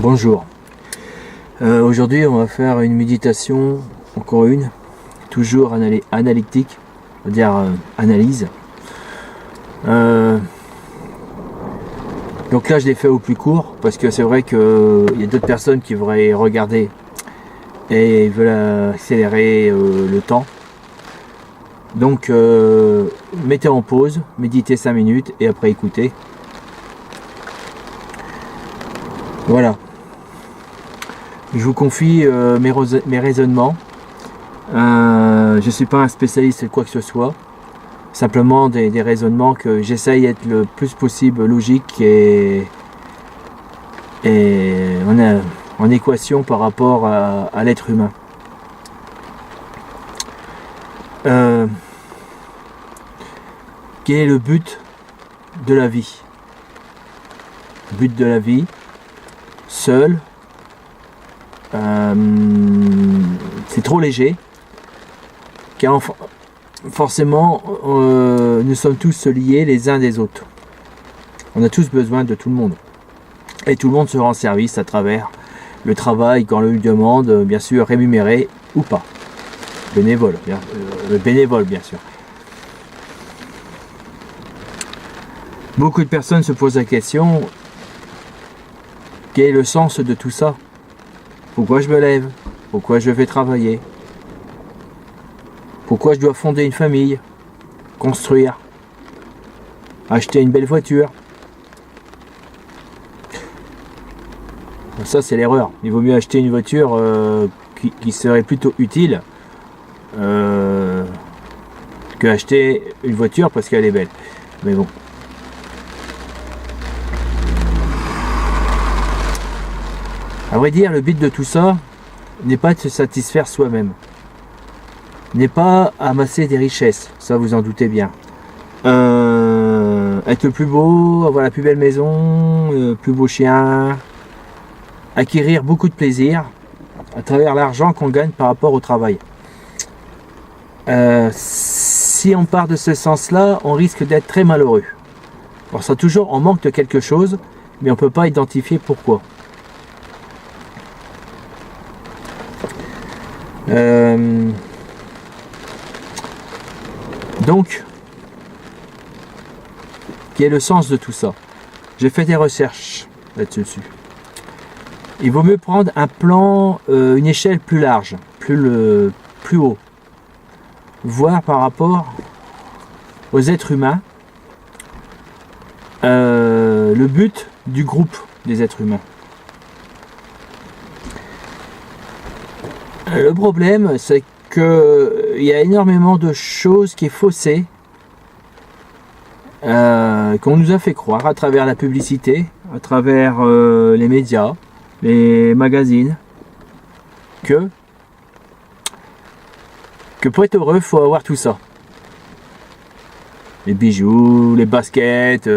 Bonjour. Aujourd'hui on va faire une méditation, encore une, toujours analytique, c'est-à-dire analyse. Donc là je l'ai fait au plus court parce que c'est vrai qu'il y a d'autres personnes qui voudraient regarder et veulent accélérer le temps. Donc mettez en pause, méditez 5 minutes et après écoutez. Voilà. Je vous confie mes raisonnements. Je ne suis pas un spécialiste de quoi que ce soit. Simplement des raisonnements que j'essaye d'être le plus possible logique et en équation par rapport à l'être humain. Quel est le but de la vie? Le but de la vie, seul, c'est trop léger, car forcément nous sommes tous liés les uns des autres. On a tous besoin de tout le monde et tout le monde se rend service à travers le travail quand on lui demande, bien sûr rémunéré ou pas, bénévole, bénévole bien sûr. Beaucoup de personnes se posent la question: quel est le sens de tout ça? Pourquoi je me lève? Pourquoi je vais travailler? Pourquoi je dois fonder une famille? Construire? Acheter une belle voiture? Ça c'est l'erreur. Il vaut mieux acheter une voiture qui serait plutôt utile que acheter une voiture parce qu'elle est belle. Mais bon. À vrai dire, le but de tout ça n'est pas de se satisfaire soi-même, n'est pas amasser des richesses, ça vous en doutez bien. Être le plus beau, avoir la plus belle maison, le plus beau chien, acquérir beaucoup de plaisir à travers l'argent qu'on gagne par rapport au travail. Si on part de ce sens-là, on risque d'être très malheureux. On sera toujours en manque de quelque chose, mais on ne peut pas identifier pourquoi. Donc, quel est le sens de tout ça? J'ai fait des recherches là-dessus. Il vaut mieux prendre un plan, une échelle plus large, plus haut, voir par rapport aux êtres humains le but du groupe des êtres humains. Le problème, c'est qu'il y a énormément de choses qui sont faussées, qu'on nous a fait croire à travers la publicité, à travers les médias, les magazines, que pour être heureux, il faut avoir tout ça. Les bijoux, les baskets,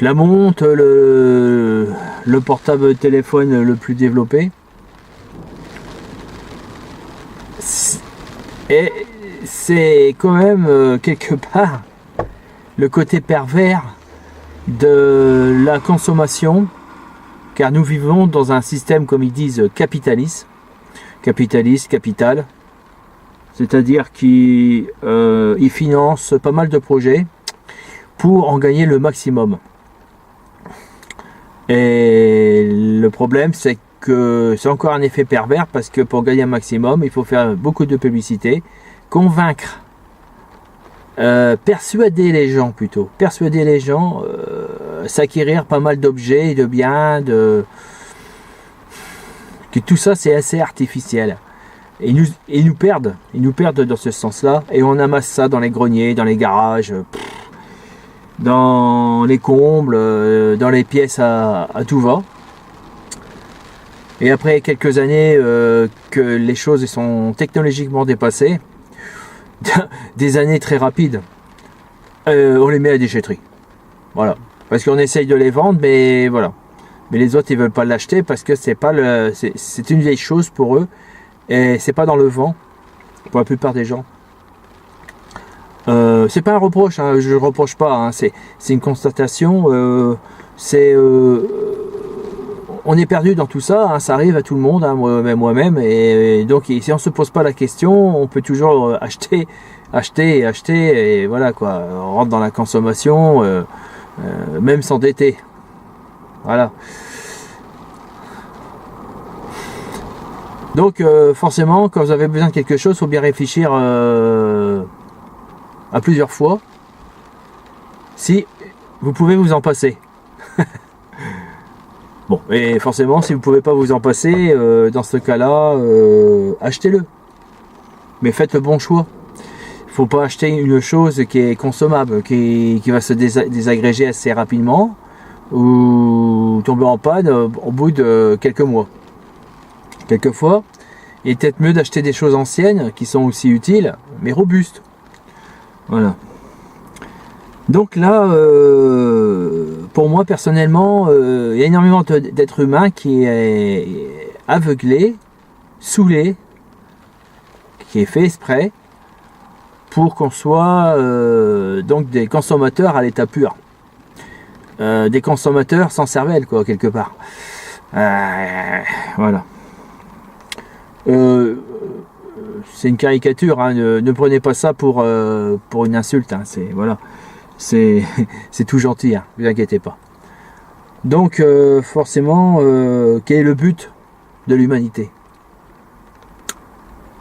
la montre, le portable téléphone le plus développé. Et c'est quand même quelque part le côté pervers de la consommation, car nous vivons dans un système, comme ils disent, capitaliste, capital, c'est-à-dire qu'ils financent pas mal de projets pour en gagner le maximum. Et le problème, c'est que c'est encore un effet pervers parce que pour gagner un maximum, il faut faire beaucoup de publicité, convaincre, persuader les gens plutôt, s'acquérir pas mal d'objets, de biens, que tout ça c'est assez artificiel. Et ils nous perdent dans ce sens-là, et on amasse ça dans les greniers, dans les garages, dans les combles, dans les pièces à tout va. Et après quelques années que les choses sont technologiquement dépassées, des années très rapides, on les met à la déchetterie. Voilà. Parce qu'on essaye de les vendre, mais voilà. Mais les autres, ils veulent pas l'acheter parce que c'est une vieille chose pour eux. Et c'est pas dans le vent, pour la plupart des gens. C'est pas un reproche, hein, je reproche pas, hein, c'est une constatation. on est perdu dans tout ça, hein, ça arrive à tout le monde, hein, moi-même, et donc si on se pose pas la question, on peut toujours acheter, et voilà quoi, on rentre dans la consommation, même s'endetter. Voilà. Donc forcément, quand vous avez besoin de quelque chose, il faut bien réfléchir à plusieurs fois si vous pouvez vous en passer. Bon, et forcément, si vous ne pouvez pas vous en passer, dans ce cas-là, achetez-le. Mais faites le bon choix. Il ne faut pas acheter une chose qui est consommable, qui va se désagréger assez rapidement, ou tomber en panne au bout de quelques mois. Quelquefois, il est peut-être mieux d'acheter des choses anciennes qui sont aussi utiles, mais robustes. Voilà. Donc là, pour moi personnellement, il y a énormément d'êtres humains qui est aveuglé, saoulé, qui est fait exprès pour qu'on soit donc des consommateurs à l'état pur. Des consommateurs sans cervelle, quoi, quelque part. Voilà. C'est une caricature, hein, ne prenez pas ça pour une insulte, hein, voilà. C'est tout gentil, hein, ne vous inquiétez pas. Donc forcément, quel est le but de l'humanité?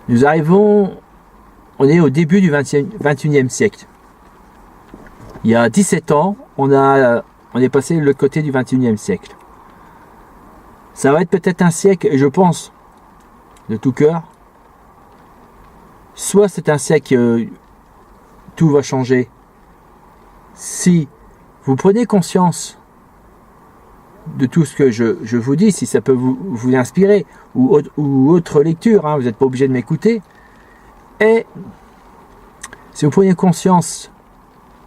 Nous arrivons, on est au début du 21e siècle. Il y a 17 ans, on est passé de l'autre côté du 21e siècle. Ça va être peut-être un siècle, et je pense, de tout cœur, soit c'est un siècle, tout va changer, si vous prenez conscience de tout ce que je vous dis, si ça peut vous inspirer, ou autre lecture, hein, vous n'êtes pas obligé de m'écouter, et si vous prenez conscience,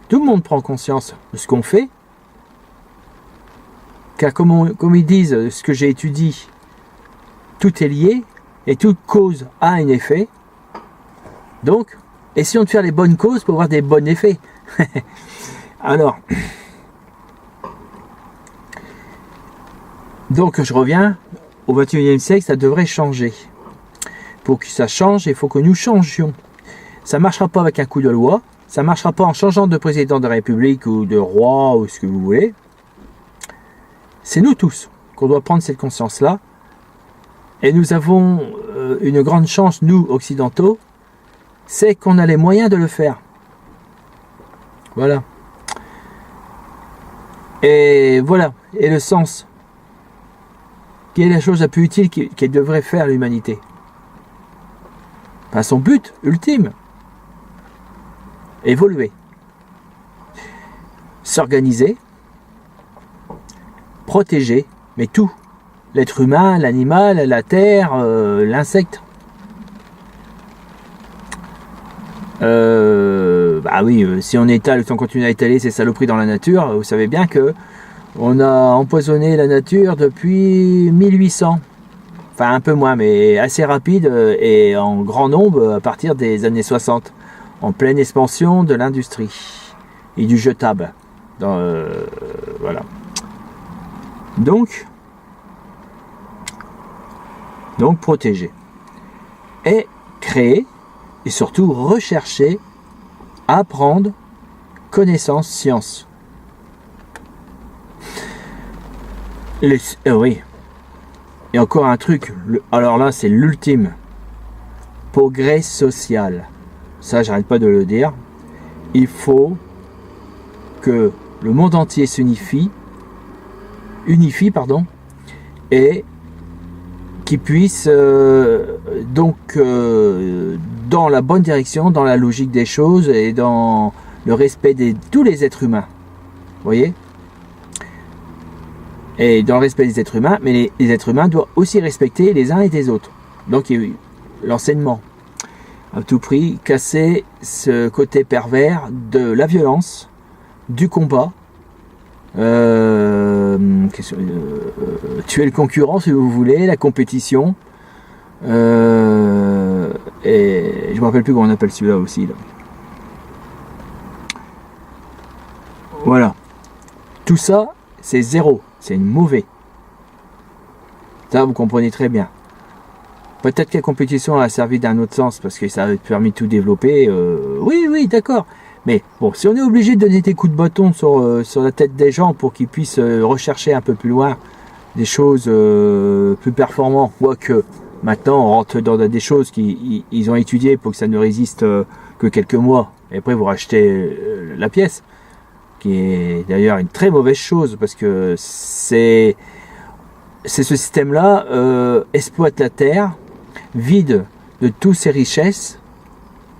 tout le monde prend conscience de ce qu'on fait, car comme ils disent, ce que j'ai étudié, tout est lié, et toute cause a un effet, donc, essayons de faire les bonnes causes pour avoir des bons effets. Alors, donc je reviens, au 21e siècle, ça devrait changer. Pour que ça change, il faut que nous changions. Ça ne marchera pas avec un coup de loi, ça ne marchera pas en changeant de président de la République ou de roi ou ce que vous voulez. C'est nous tous qu'on doit prendre cette conscience-là. Et nous avons une grande chance, nous, occidentaux, c'est qu'on a les moyens de le faire. Voilà. Et voilà, et le sens. Quelle est la chose la plus utile qu'elle devrait faire l'humanité? Enfin, son but ultime. Évoluer. S'organiser. Protéger, mais tout. L'être humain, l'animal, la terre, l'insecte. Bah oui, si on continue à étaler ces saloperies dans la nature, vous savez bien que on a empoisonné la nature depuis 1800. Enfin un peu moins, mais assez rapide et en grand nombre à partir des années 60, en pleine expansion de l'industrie et du jetable. Voilà. Donc protéger et créer et surtout rechercher, apprendre, connaissance, science. Oui. Et encore un truc, alors là c'est l'ultime. Progrès social. Ça j'arrête pas de le dire. Il faut que le monde entier unifie, et qui puisse dans la bonne direction, dans la logique des choses et dans le respect de tous les êtres humains. Vous voyez? Et dans le respect des êtres humains, mais les êtres humains doivent aussi respecter les uns et les autres. Donc il y a eu l'enseignement. À tout prix, casser ce côté pervers de la violence, du combat, tuer le concurrent si vous voulez, la compétition, et je me rappelle plus comment on appelle celui-là aussi là. Voilà, tout ça c'est zéro, c'est mauvais. Ça, vous comprenez très bien. Peut-être que la compétition a servi d'un autre sens parce que ça a permis de tout développer. Oui, d'accord. Mais bon, si on est obligé de donner des coups de bâton sur la tête des gens pour qu'ils puissent rechercher un peu plus loin des choses plus performantes, quoique maintenant on rentre dans des choses qu'ils ont étudiées pour que ça ne résiste que quelques mois. Et après vous rachetez la pièce, qui est d'ailleurs une très mauvaise chose parce que c'est ce système-là exploite la Terre, vide de toutes ses richesses,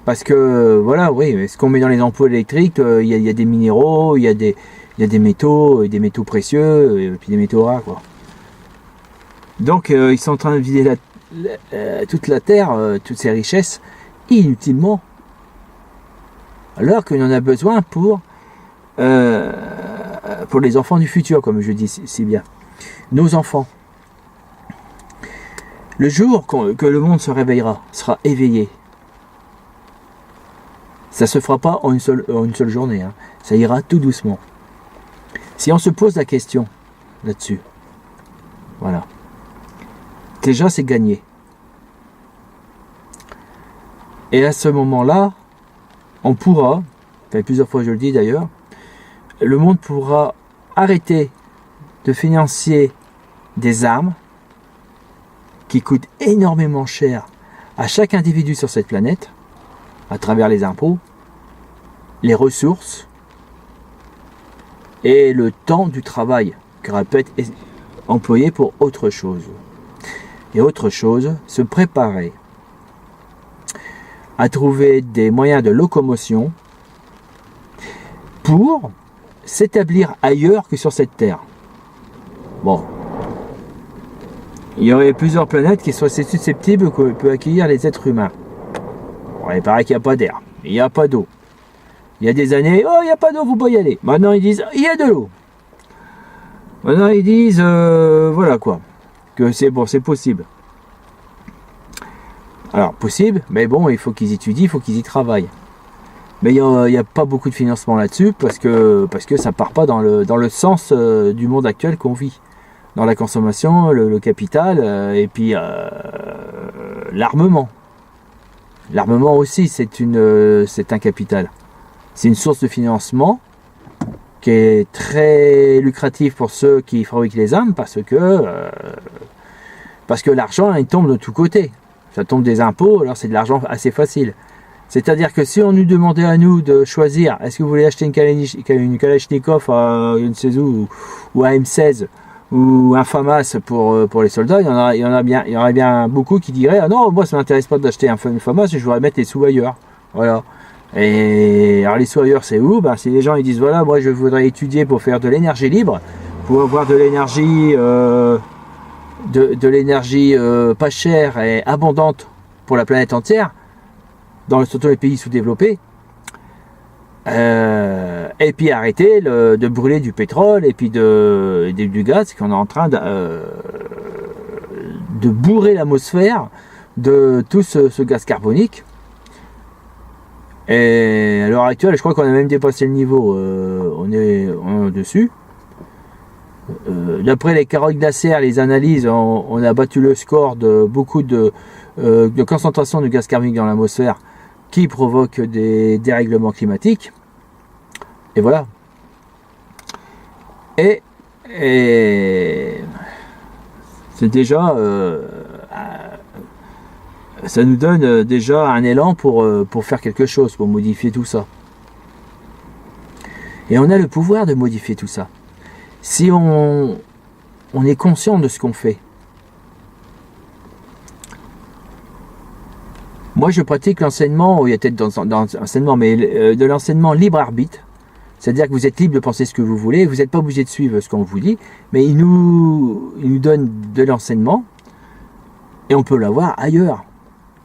parce que voilà, oui, ce qu'on met dans les ampoules électriques, il y a des minéraux, il y a des métaux, et des métaux précieux, et puis des métaux rares, quoi. Donc ils sont en train de vider toute la Terre, toutes ses richesses, inutilement, alors qu'on en a besoin pour les enfants du futur, comme je dis si bien. Nos enfants. Le jour que le monde se réveillera, sera éveillé. Ça se fera pas en une seule journée. Hein. Ça ira tout doucement. Si on se pose la question là-dessus, voilà. Déjà, c'est gagné. Et à ce moment-là, on pourra, enfin plusieurs fois je le dis d'ailleurs, le monde pourra arrêter de financer des armes qui coûtent énormément cher à chaque individu sur cette planète, à travers les impôts, les ressources et le temps du travail qui aurait pu être employé pour autre chose. Et autre chose, se préparer à trouver des moyens de locomotion pour s'établir ailleurs que sur cette Terre. Bon. Il y aurait plusieurs planètes qui seraient susceptibles qu'on peut accueillir les êtres humains. Bon, il paraît qu'il n'y a pas d'air, il n'y a pas d'eau. Il y a des années, oh, il n'y a pas d'eau, vous pouvez y aller. Maintenant, ils disent, il y a de l'eau. Maintenant, ils disent, voilà quoi, que c'est bon, c'est possible. Alors, possible, mais bon, il faut qu'ils étudient, il faut qu'ils y travaillent. Mais il n'y a pas beaucoup de financement là-dessus parce que ça ne part pas dans le sens du monde actuel qu'on vit. Dans la consommation, le capital, et puis l'armement. L'armement aussi, c'est un capital. C'est une source de financement qui est très lucrative pour ceux qui fabriquent les armes parce que l'argent, il tombe de tous côtés. Ça tombe des impôts, alors c'est de l'argent assez facile. C'est-à-dire que si on nous demandait à nous de choisir, est-ce que vous voulez acheter une Kalachnikov à je ne sais où, ou un M16 ou un FAMAS pour les soldats, il y aurait bien beaucoup qui diraient, ah non, moi ça m'intéresse pas d'acheter un FAMAS, je voudrais mettre les sous ailleurs. Voilà. Et alors les sous ailleurs, c'est où? Ben, si les gens ils disent, voilà, moi je voudrais étudier pour faire de l'énergie libre, pour avoir de l'énergie de l'énergie pas chère et abondante pour la planète entière, surtout les pays sous-développés, et puis arrêter de brûler du pétrole et puis du gaz qu'on est en train de bourrer l'atmosphère de tout ce gaz carbonique. Et à l'heure actuelle, je crois qu'on a même dépassé le niveau, on est dessus. D'après les carottes glaciaires, les analyses, on a battu le score de beaucoup de concentration de gaz carbonique dans l'atmosphère qui provoque des dérèglements climatiques. Et voilà. Et c'est déjà ça nous donne déjà un élan pour faire quelque chose, pour modifier tout ça. Et on a le pouvoir de modifier tout ça. Si on est conscient de ce qu'on fait. Moi, je pratique l'enseignement, il y a peut-être dans l'enseignement, mais de l'enseignement libre arbitre. C'est-à-dire que vous êtes libre de penser ce que vous voulez, vous n'êtes pas obligé de suivre ce qu'on vous dit, mais il nous donne de l'enseignement et on peut l'avoir ailleurs.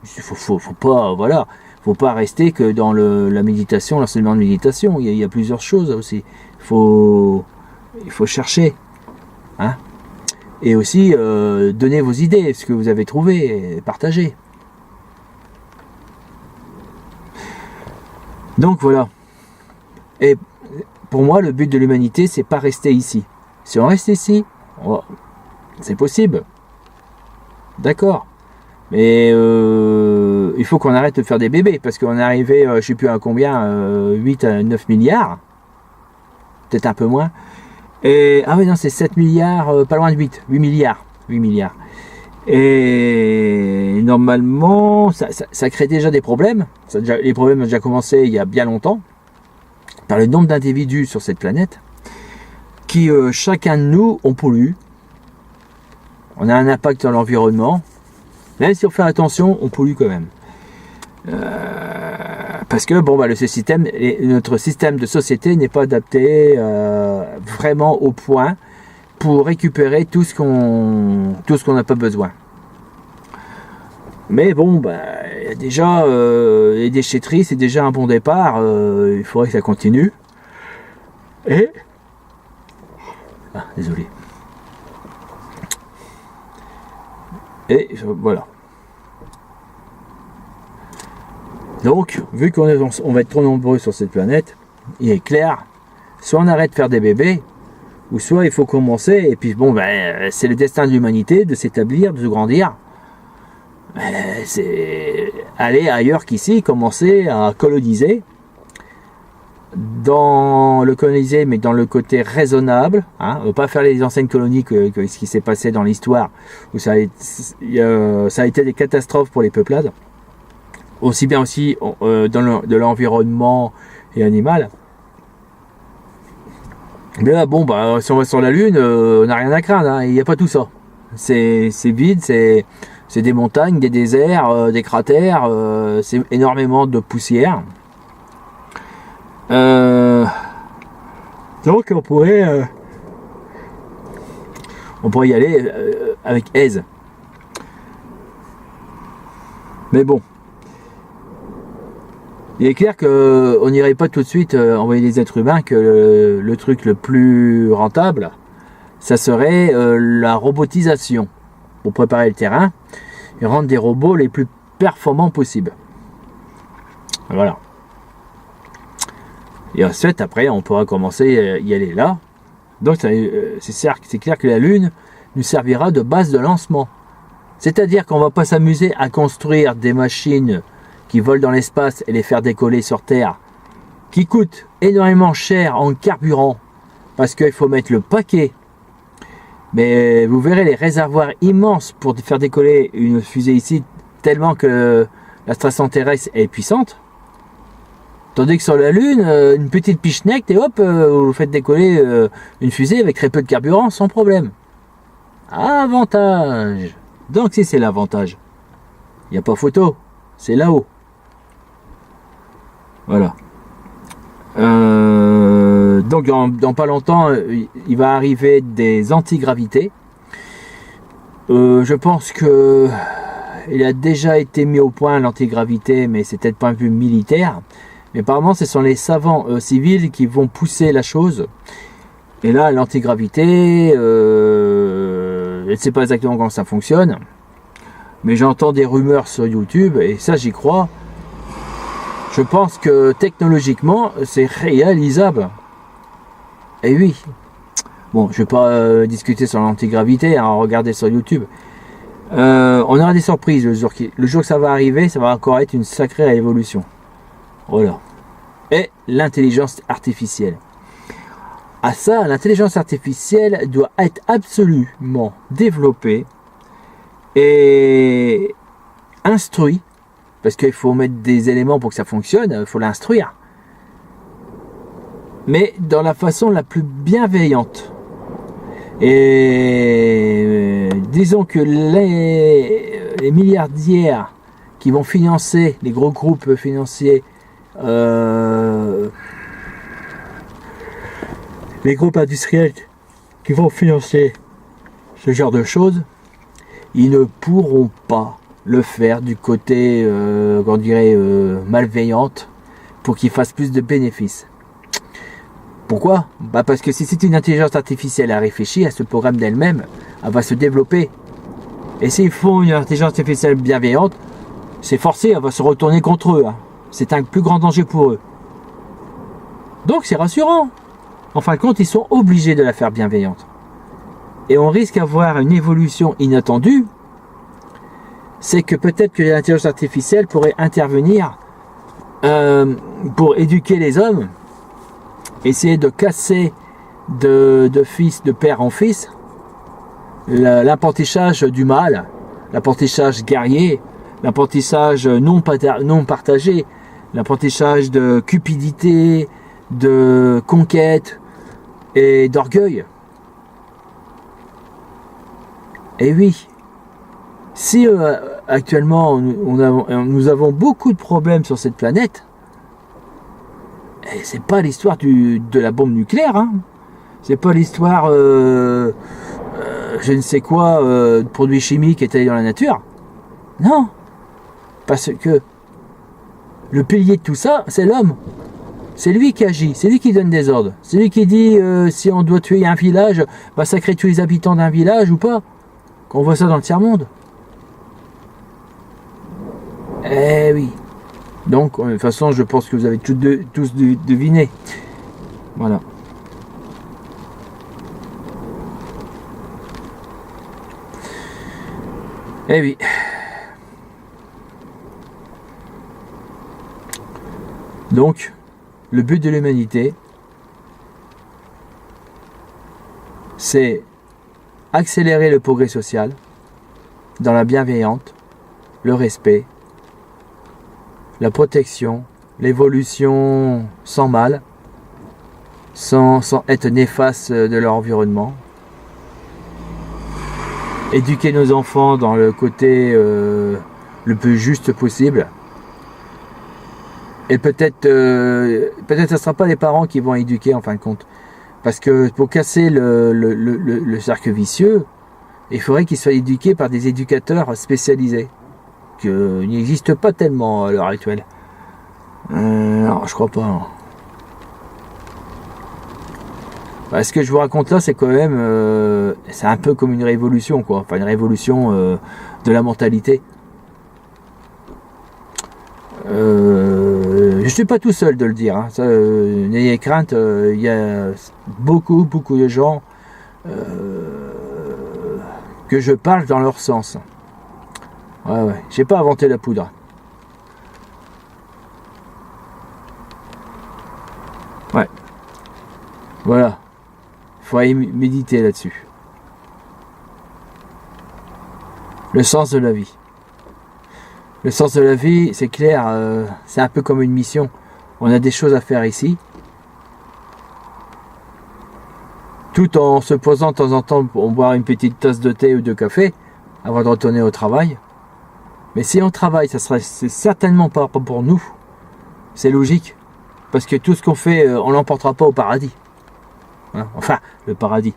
Il faut pas, voilà, faut pas rester que dans la méditation, l'enseignement de méditation. Il y a plusieurs choses aussi. Il faut chercher, hein, et aussi donner vos idées, ce que vous avez trouvé, et partager. Donc voilà. Et pour moi, le but de l'humanité, c'est pas rester ici. Si on reste ici, c'est possible. D'accord. Mais il faut qu'on arrête de faire des bébés, parce qu'on est arrivé, je sais plus à combien, 8 à 9 milliards, peut-être un peu moins. Et, ah oui, non, c'est 7 milliards, pas loin de 8 milliards. 8 milliards. Et normalement, ça crée déjà des problèmes. Les problèmes ont déjà commencé il y a bien longtemps, par le nombre d'individus sur cette planète, qui, chacun de nous, on pollue. On a un impact sur l'environnement. Même si on fait attention, on pollue quand même. Parce que bon, bah, notre système de société n'est pas adapté vraiment au point pour récupérer tout ce qu'on n'a pas besoin. Mais bon, bah, y a déjà les déchetteries, c'est déjà un bon départ. Il faudrait que ça continue. Et désolé. Et voilà. Donc, vu on va être trop nombreux sur cette planète, il est clair, soit on arrête de faire des bébés, ou soit il faut commencer, et puis bon, ben, c'est le destin de l'humanité de s'établir, de se grandir. C'est aller ailleurs qu'ici, commencer à coloniser, mais dans le côté raisonnable, hein, on ne va pas faire les anciennes colonies que ce qui s'est passé dans l'histoire, où ça a été des catastrophes pour les peuplades, aussi bien aussi de l'environnement et animal. Mais là, bon, bah, si on va sur la Lune, on n'a rien à craindre, hein, il n'y a pas tout ça. C'est vide, c'est des montagnes, des déserts, des cratères, c'est énormément de poussière. Donc on pourrait y aller avec aise. Mais bon, il est clair qu'on n'irait pas tout de suite envoyer des êtres humains, que le truc le plus rentable, ça serait la robotisation pour préparer le terrain et rendre des robots les plus performants possibles. Voilà. Et ensuite, après, on pourra commencer à y aller là. Donc, c'est clair que la Lune nous servira de base de lancement. C'est-à-dire qu'on ne va pas s'amuser à construire des machines qui volent dans l'espace et les faire décoller sur Terre, qui coûtent énormément cher en carburant, parce qu'il faut mettre le paquet. Mais vous verrez les réservoirs immenses pour faire décoller une fusée ici, tellement que la station terrestre est puissante. Tandis que sur la Lune, une petite pichenette et hop, vous faites décoller une fusée avec très peu de carburant sans problème. Avantage. Donc si c'est l'avantage, il n'y a pas photo, c'est là-haut. Voilà. Donc dans pas longtemps, il va arriver des antigravités. Je pense que il a déjà été mis au point l'antigravité, mais c'est peut-être pas un vue militaire. Mais apparemment, ce sont les savants civils qui vont pousser la chose. Et là, l'antigravité, je ne sais pas exactement comment ça fonctionne, mais j'entends des rumeurs sur YouTube, et ça, j'y crois. Je pense que technologiquement, c'est réalisable. Et oui. Bon, je ne vais pas discuter sur l'antigravité, hein, regardez sur YouTube. On aura des surprises le jour que ça va arriver, ça va encore être une sacrée révolution. Voilà. Et l'intelligence artificielle. À ça, l'intelligence artificielle doit être absolument développée et instruite, parce qu'il faut mettre des éléments pour que ça fonctionne, il faut l'instruire. Mais dans la façon la plus bienveillante. Et disons que les milliardaires qui vont financer, les gros groupes financiers, les groupes industriels qui vont financer ce genre de choses, ils ne pourront pas le faire du côté, on dirait, malveillante, pour qu'ils fassent plus de bénéfices. Pourquoi ? Bah parce que si c'est une intelligence artificielle à réfléchir, à ce programme d'elle-même, elle va se développer. Et s'ils font une intelligence artificielle bienveillante, c'est forcé, elle va se retourner contre eux. Hein. C'est un plus grand danger pour eux. Donc c'est rassurant. En fin de compte, ils sont obligés de la faire bienveillante. Et on risque d'avoir une évolution inattendue c'est que peut-être que l'intelligence artificielle pourrait intervenir pour éduquer les hommes, essayer de casser de fils, de père en fils, l'apprentissage du mal, l'apprentissage guerrier, l'apprentissage non partagé, l'apprentissage de cupidité, de conquête et d'orgueil. Et oui, si actuellement nous avons beaucoup de problèmes sur cette planète, et c'est pas l'histoire de la bombe nucléaire, hein. C'est pas l'histoire je ne sais quoi de produits chimiques étalés dans la nature. Non, parce que le pilier de tout ça, c'est l'homme. C'est lui qui agit, c'est lui qui donne des ordres. C'est lui qui dit si on doit tuer un village, massacrer tous les habitants d'un village ou pas. Qu'on voit ça dans le tiers-monde. Eh oui. Donc, de toute façon, je pense que vous avez tous deviné. Voilà. Eh oui. Donc, le but de l'humanité, c'est accélérer le progrès social dans la bienveillance, le respect, la protection, l'évolution sans mal, sans être néfaste de leur environnement. Éduquer nos enfants dans le côté le plus juste possible. Et peut-être ce ne sera pas les parents qui vont éduquer en fin de compte. Parce que pour casser le cercle vicieux, il faudrait qu'ils soient éduqués par des éducateurs spécialisés. Qui n'existent pas tellement à l'heure actuelle. Non, je crois pas. Non. Ce que je vous raconte là, c'est quand même... c'est un peu comme une révolution, quoi. Enfin, une révolution de la mentalité. Je ne suis pas tout seul de le dire. Hein. N'ayez crainte, il y a beaucoup de gens que je parle dans leur sens. Ouais. J'ai pas inventé la poudre. Ouais. Voilà. Faut aller méditer là-dessus. Le sens de la vie. Le sens de la vie, c'est clair, c'est un peu comme une mission. On a des choses à faire ici. Tout en se posant de temps en temps pour boire une petite tasse de thé ou de café avant de retourner au travail. Mais si on travaille, c'est certainement pas pour nous. C'est logique. Parce que tout ce qu'on fait, on l'emportera pas au paradis. Hein, enfin, le paradis.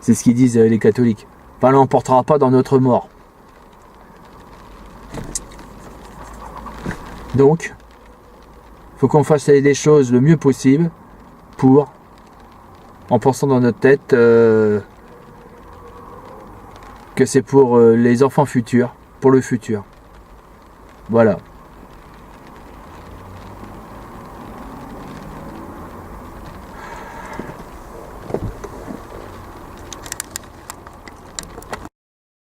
C'est ce qu'ils disent les catholiques. Enfin, on l'emportera pas dans notre mort. Donc, il faut qu'on fasse des choses le mieux possible pour, en pensant dans notre tête que c'est pour les enfants futurs, pour le futur. Voilà.